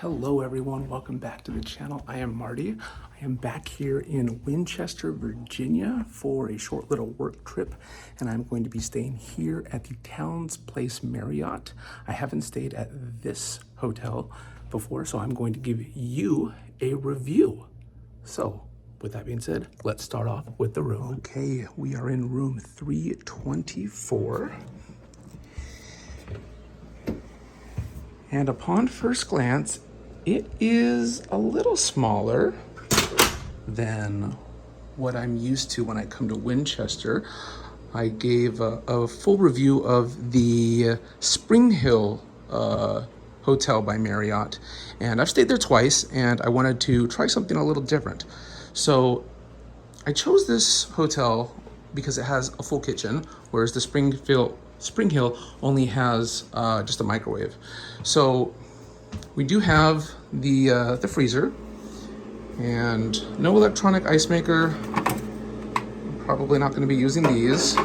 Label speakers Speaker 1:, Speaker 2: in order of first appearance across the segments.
Speaker 1: Hello everyone, welcome back to the channel. I am Marty. I am back here in Winchester, Virginia for a short little work trip, and I'm going to be staying here at the TownePlace Marriott. I haven't stayed at this hotel before, so I'm going to give you a review. So, with that being said, let's start off with the room. Okay, we are in room 324. And upon first glance, it is a little smaller than what I'm used to when I come to Winchester. I gave a full review of the Spring Hill Hotel by Marriott, and I've stayed there twice, and I wanted to try something a little different. So I chose this hotel because it has a full kitchen, whereas the Spring Hill only has just a microwave. So we do have the freezer and no electronic ice maker. Probably not going to be using these.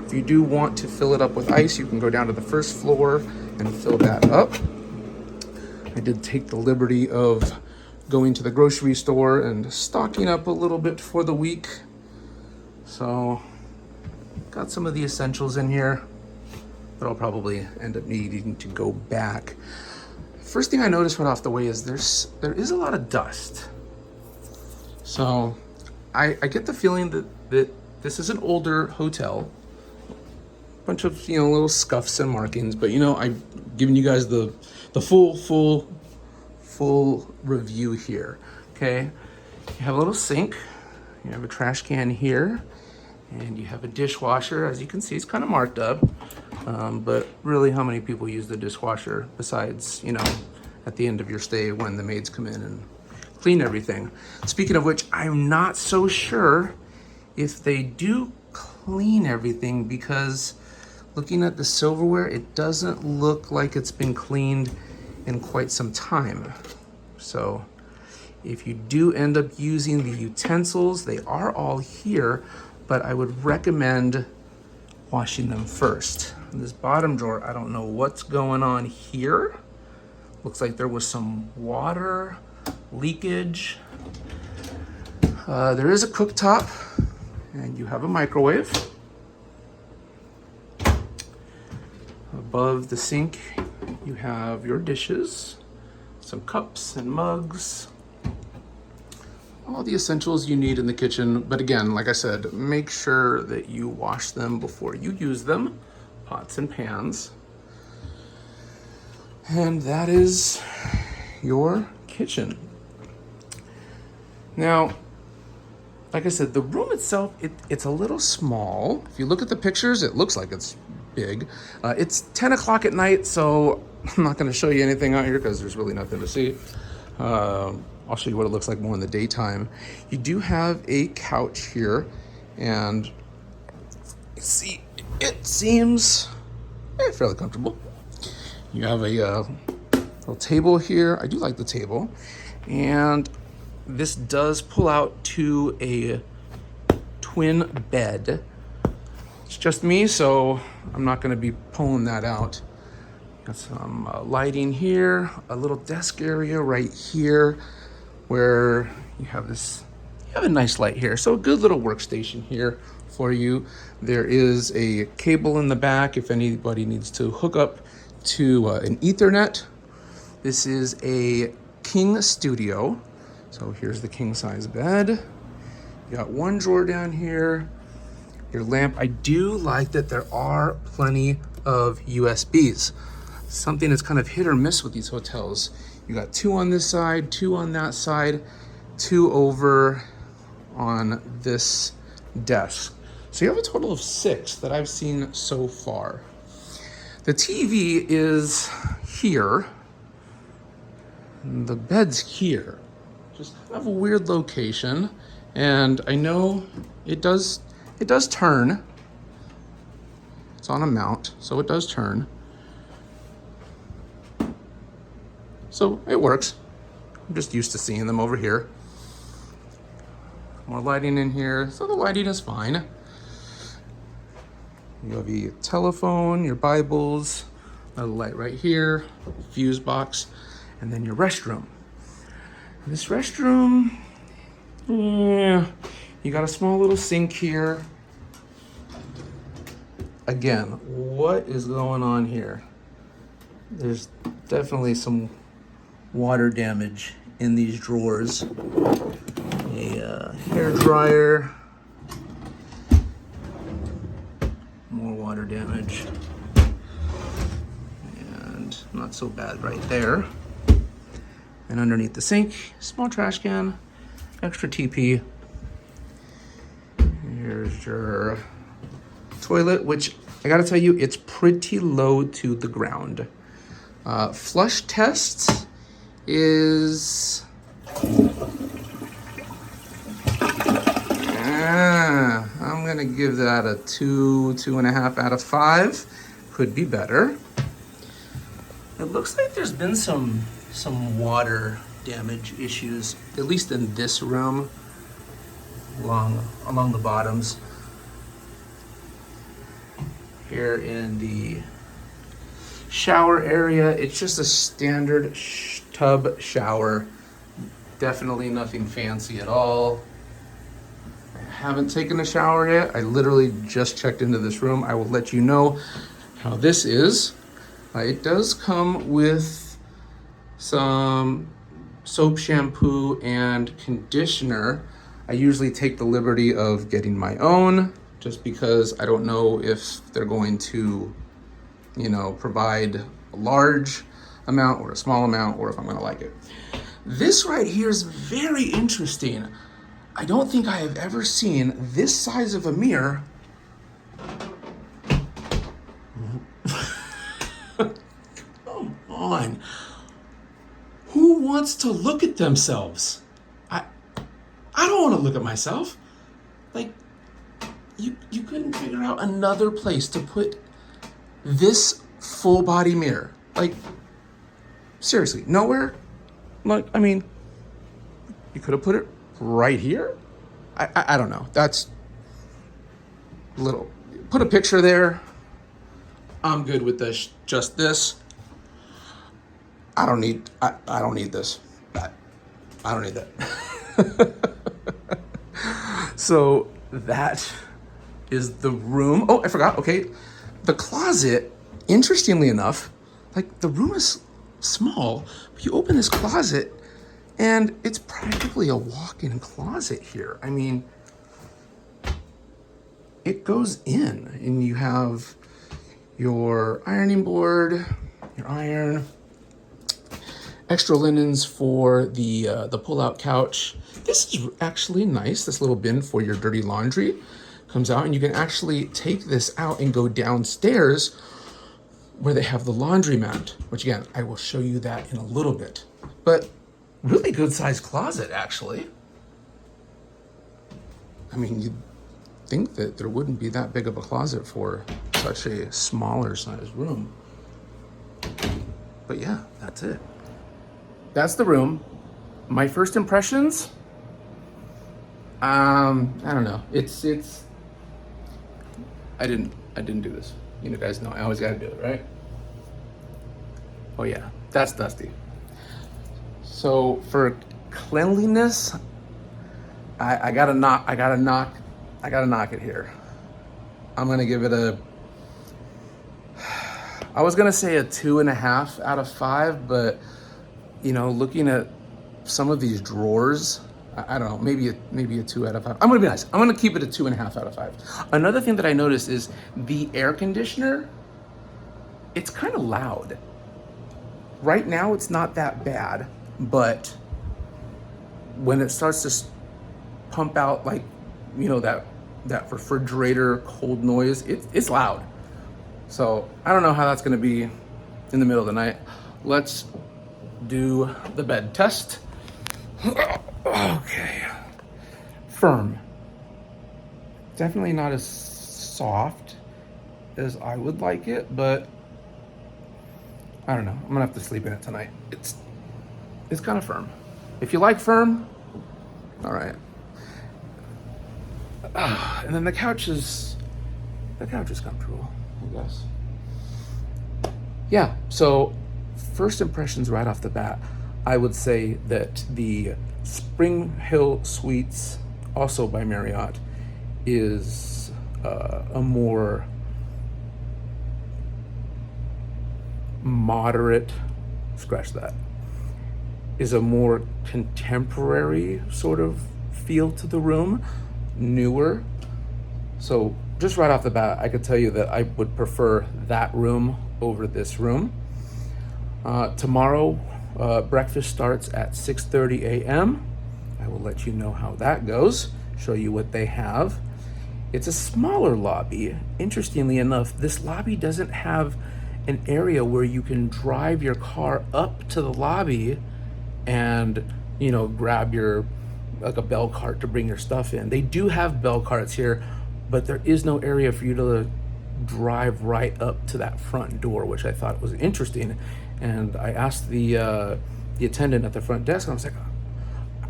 Speaker 1: If you do want to fill it up with ice, you can go down to the first floor and fill that up. I did take the liberty of going to the grocery store and stocking up a little bit for the week. So got some of the essentials in here, but I'll probably end up needing to go back. First thing I noticed right off the way is there is a lot of dust. So I get the feeling that this is an older hotel. Bunch of, little scuffs and markings, but I'm giving you guys the full review here. Okay, you have a little sink, you have a trash can here, and you have a dishwasher. As you can see, it's kind of marked up, but really, how many people use the dishwasher besides, at the end of your stay when the maids come in and clean everything? Speaking of which, I'm not so sure if they do clean everything, because looking at the silverware, it doesn't look like it's been cleaned in quite some time. So if you do end up using the utensils, they are all here, but I would recommend washing them first. In this bottom drawer, I don't know what's going on here. Looks like there was some water leakage. There is a cooktop, and you have a microwave. Above the sink, you have your dishes, some cups and mugs, all the essentials you need in the kitchen. But again, like I said, make sure that you wash them before you use them, pots and pans. And that is your kitchen. Now, like I said, the room itself, it's a little small. If you look at the pictures, it looks like it's big. It's 10 o'clock at night, so I'm not going to show you anything out here because there's really nothing to see. I'll show you what it looks like more in the daytime. You do have a couch here, and see, it seems fairly comfortable. You have a little table here. I do like the table, and this does pull out to a twin bed. It's just me, so I'm not going to be pulling that out. Got some lighting here, a little desk area right here where you have a nice light here. So a good little workstation here for you. There is a cable in the back if anybody needs to hook up to an Ethernet. This is a king studio. So here's the king size bed. You got one drawer down here. Your lamp. I do like that there are plenty of USBs. Something that's kind of hit or miss with these hotels. You got two on this side, two on that side, two over on this desk. So you have a total of 6 that I've seen so far. The TV is here. And the bed's here. Just kind of a weird location. And I know it does turn. It's on a mount, so it does turn. So it works. I'm just used to seeing them over here. More lighting in here, so the lighting is fine. You have your telephone, your Bibles, a light right here, fuse box, and then your restroom. This restroom, yeah, you got a small little sink here. Again, what is going on here? There's definitely some water damage in these drawers. A hair dryer, more water damage, and not so bad right there. And underneath the sink, small trash can, extra TP. Here's your toilet, which I gotta tell you, it's pretty low to the ground. Flush test is I'm gonna give that a 2.5 out of 5. Could be better. It looks like there's been some water damage issues, at least in this room, along the bottoms. Here in the shower area, it's just a standard tub shower. Definitely nothing fancy at all. I haven't taken a shower yet. I literally just checked into this room. I will let you know how this is. It does come with some soap, shampoo, and conditioner. I usually take the liberty of getting my own just because I don't know if they're going to, provide a large amount or a small amount, or if I'm gonna like it. This right here is very interesting. I don't think I have ever seen this size of a mirror. Come on. Who wants to look at themselves? I don't want to look at myself. Like, you couldn't figure out another place to put this full body mirror. Like, seriously, nowhere? Like, I mean, you could have put it right here? I don't know. That's little. Put a picture there. I'm good with this. Just this. I don't need this. I don't need that. So that is the room. Oh, I forgot. Okay. The closet, interestingly enough, like the room is small, but you open this closet and it's practically a walk-in closet here. I mean, it goes in and you have your ironing board, your iron, extra linens for the pull-out couch. This is actually nice. This little bin for your dirty laundry comes out, and you can actually take this out and go downstairs where they have the laundromat, which again, I will show you that in a little bit. But really good sized closet, actually. I mean, you'd think that there wouldn't be that big of a closet for such a smaller sized room. But yeah, that's it. That's the room. My first impressions, I don't know. I didn't do this. You guys know I always gotta do it, right? Oh yeah, that's dusty. So for cleanliness, I gotta knock it here. I'm gonna give it I was gonna say a 2.5 out of 5, but looking at some of these drawers, I don't know, maybe a 2 out of 5. I'm gonna be nice. I'm gonna keep it a 2.5 out of 5. Another thing that I noticed is the air conditioner, it's kind of loud. Right now it's not that bad, but when it starts to pump out like, that refrigerator cold noise, it's loud. So I don't know how that's gonna be in the middle of the night. Let's do the bed test. Okay. Firm. Definitely not as soft as I would like it, but I don't know. I'm gonna have to sleep in it tonight. It's kind of firm. If you like firm, all right. And then the couch is comfortable, I guess. Yeah, so first impressions right off the bat, I would say that the Spring Hill Suites, also by Marriott, is a more moderate, scratch that, is a more contemporary sort of feel to the room, newer. So just right off the bat, I could tell you that I would prefer that room over this room. Tomorrow, breakfast starts at 6:30 a.m. I will let you know how that goes, show you what they have. It's a smaller lobby. Interestingly enough, this lobby doesn't have an area where you can drive your car up to the lobby and, grab like a bell cart to bring your stuff in. They do have bell carts here, but there is no area for you to drive right up to that front door, which I thought was interesting. And I asked the attendant at the front desk, and I was like,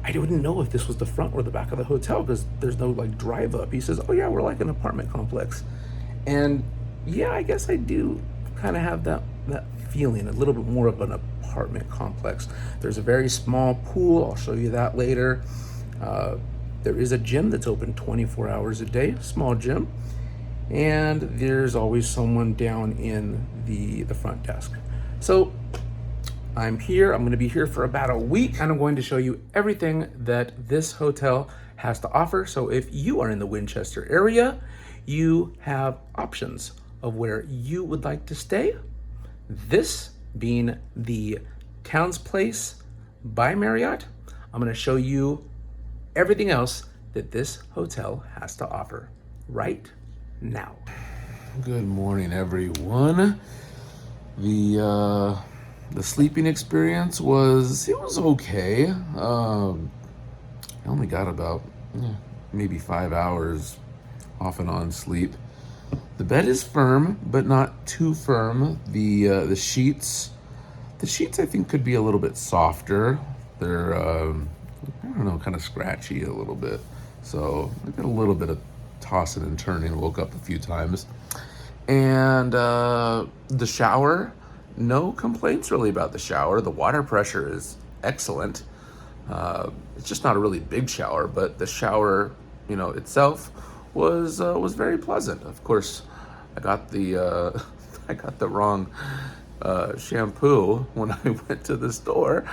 Speaker 1: I didn't know if this was the front or the back of the hotel because there's no like drive up. He says, oh yeah, we're like an apartment complex. And yeah, I guess I do kind of have that feeling, a little bit more of an apartment complex. There's a very small pool. I'll show you that later. There is a gym that's open 24 hours a day, small gym. And there's always someone down in the front desk. So I'm here. I'm going to be here for about a week, and I'm going to show you everything that this hotel has to offer. So if you are in the Winchester area, you have options of where you would like to stay. This being the TownePlace by Marriott, I'm going to show you everything else that this hotel has to offer right now. Good morning, everyone. The sleeping experience was okay. I only got about maybe 5 hours off and on sleep. The bed is firm, but not too firm. The sheets I think could be a little bit softer. They're kind of scratchy a little bit. So I got a little bit of tossing and turning. Woke up a few times. And the shower, no complaints really about the shower. The water pressure is excellent. It's just not a really big shower, but the shower, itself was very pleasant. Of course, I got the wrong shampoo when I went to the store.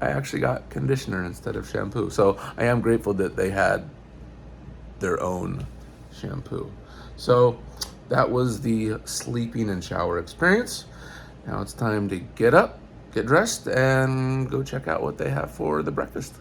Speaker 1: I actually got conditioner instead of shampoo. So I am grateful that they had their own shampoo. So that was the sleeping and shower experience. Now it's time to get up, get dressed, and go check out what they have for the breakfast.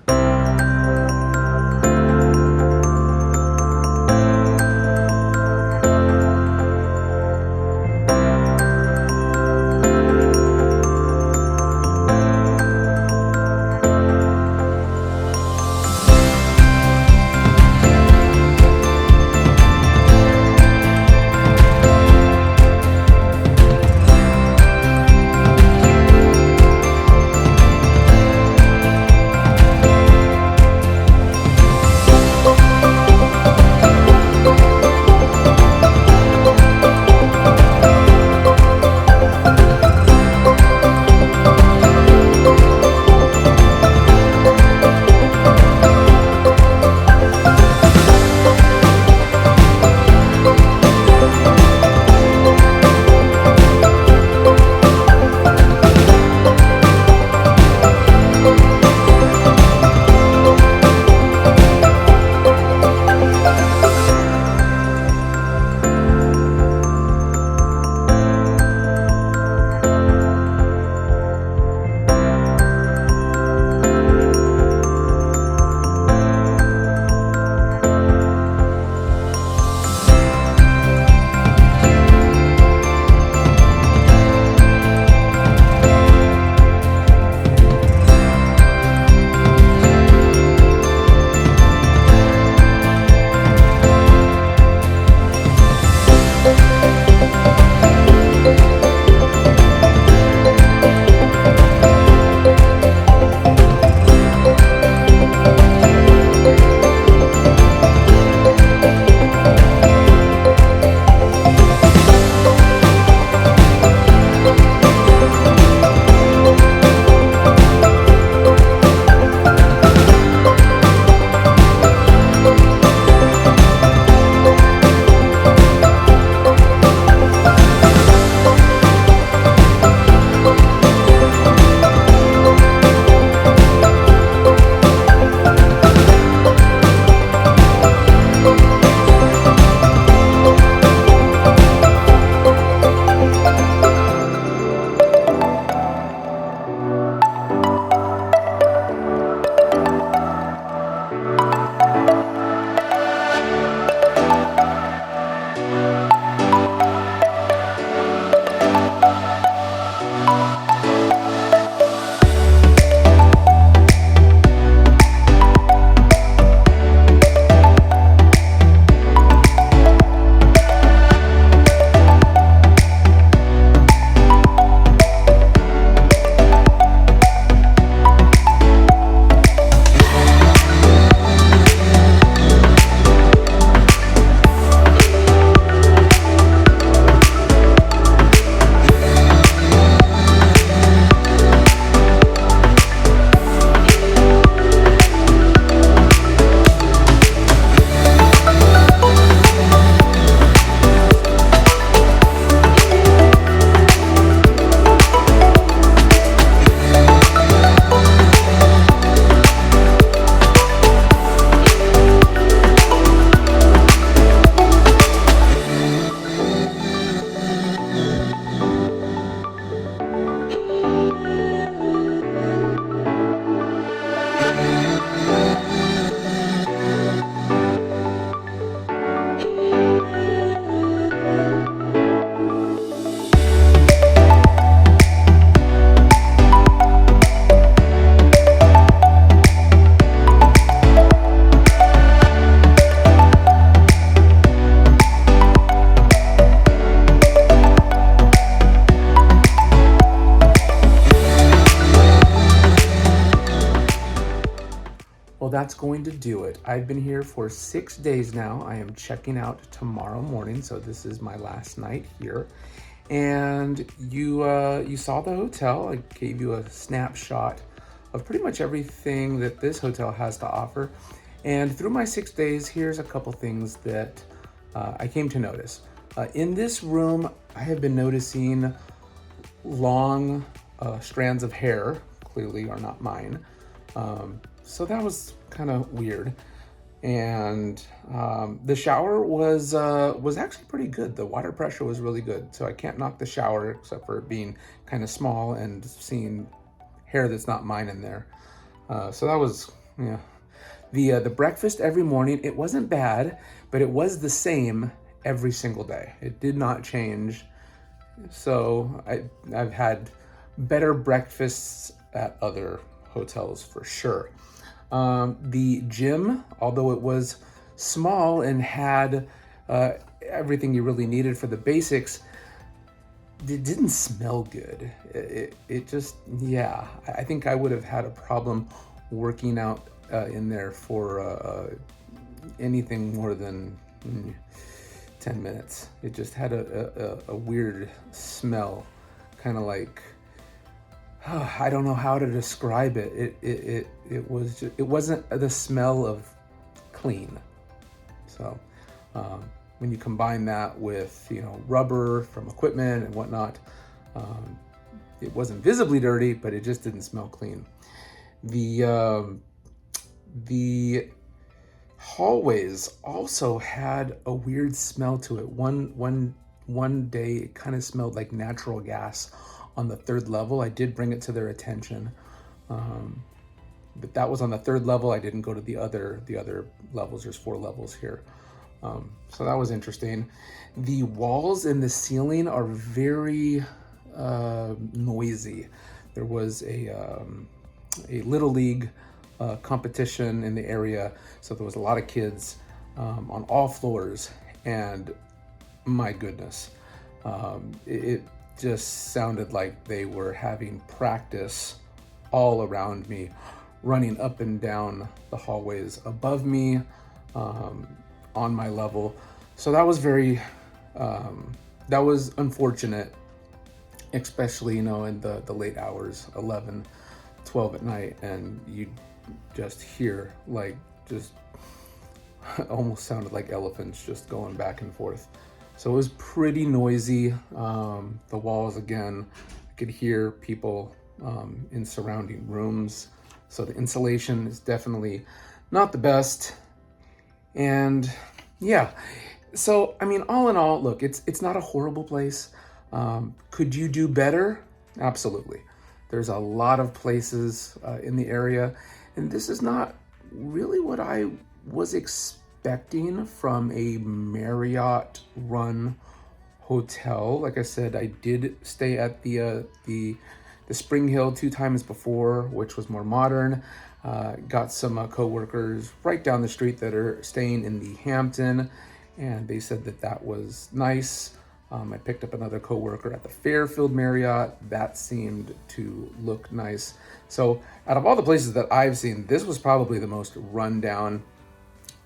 Speaker 1: that's going to do it. I've been here for 6 days now. I am checking out tomorrow morning, so this is my last night here. And you saw the hotel. I gave you a snapshot of pretty much everything that this hotel has to offer. And through my 6 days, here's a couple things that I came to notice. In this room, I have been noticing long strands of hair, clearly are not mine. So that was kind of weird. And the shower was actually pretty good. The water pressure was really good. So I can't knock the shower except for it being kind of small and seeing hair that's not mine in there. So that was, yeah. The breakfast every morning, it wasn't bad, but it was the same every single day. It did not change. So I've had better breakfasts at other hotels for sure. The gym, although it was small and had everything you really needed for the basics, it didn't smell good. It just, yeah, I think I would have had a problem working out in there for anything more than 10 minutes. It just had a weird smell, kind of like, I don't know how to describe it. It was just, it wasn't the smell of clean. So when you combine that with, you know, rubber from equipment and whatnot, it wasn't visibly dirty, but it just didn't smell clean. The hallways also had a weird smell to it. One day it kind of smelled like natural gas on the 3rd level. I did bring it to their attention, but that was on the 3rd level. I didn't go to the other levels. There's 4 levels here, so that was interesting. The walls and the ceiling are very noisy. There was a little league competition in the area, so there was a lot of kids on all floors, and my goodness, it just sounded like they were having practice all around me, running up and down the hallways above me, on my level. So that was that was unfortunate, especially, you know, in the late hours, 11, 12 at night, and you just hear like just almost sounded like elephants just going back and forth. So it was pretty noisy. The walls, again, I could hear people in surrounding rooms. So the insulation is definitely not the best. And yeah, so I mean, all in all, look, it's not a horrible place. Could you do better? Absolutely. There's a lot of places in the area, and this is not really what I was expecting from a Marriott run hotel. Like I said, I did stay at the Spring Hill 2 times before, which was more modern. Got some co-workers right down the street that are staying in the Hampton, and they said that was nice. I picked up another coworker at the Fairfield Marriott. That seemed to look nice. So out of all the places that I've seen, this was probably the most rundown.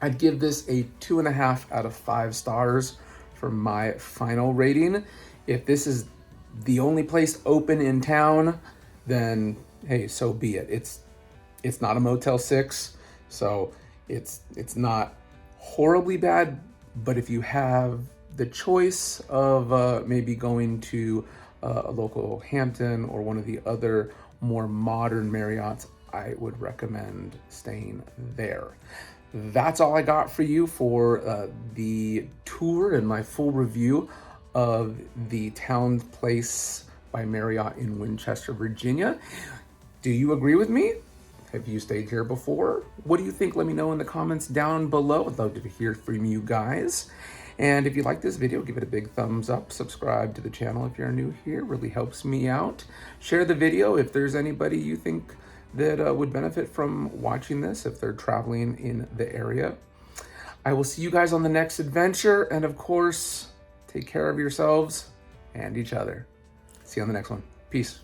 Speaker 1: I'd give this a 2.5 out of 5 stars for my final rating. If this is the only place open in town, then hey, so be it. It's not a Motel 6, so it's not horribly bad, but if you have the choice of maybe going to a local Hampton or one of the other more modern Marriotts, I would recommend staying there. That's all I got for you for the tour and my full review of the TownePlace by Marriott in Winchester, Virginia. Do you agree with me? Have you stayed here before? What do you think? Let me know in the comments down below. I'd love to hear from you guys. And if you like this video, give it a big thumbs up. Subscribe to the channel if you're new here. It really helps me out. Share the video if there's anybody you think that would benefit from watching this, if they're traveling in the area. I will see you guys on the next adventure. And of course, take care of yourselves and each other. See you on the next one. Peace.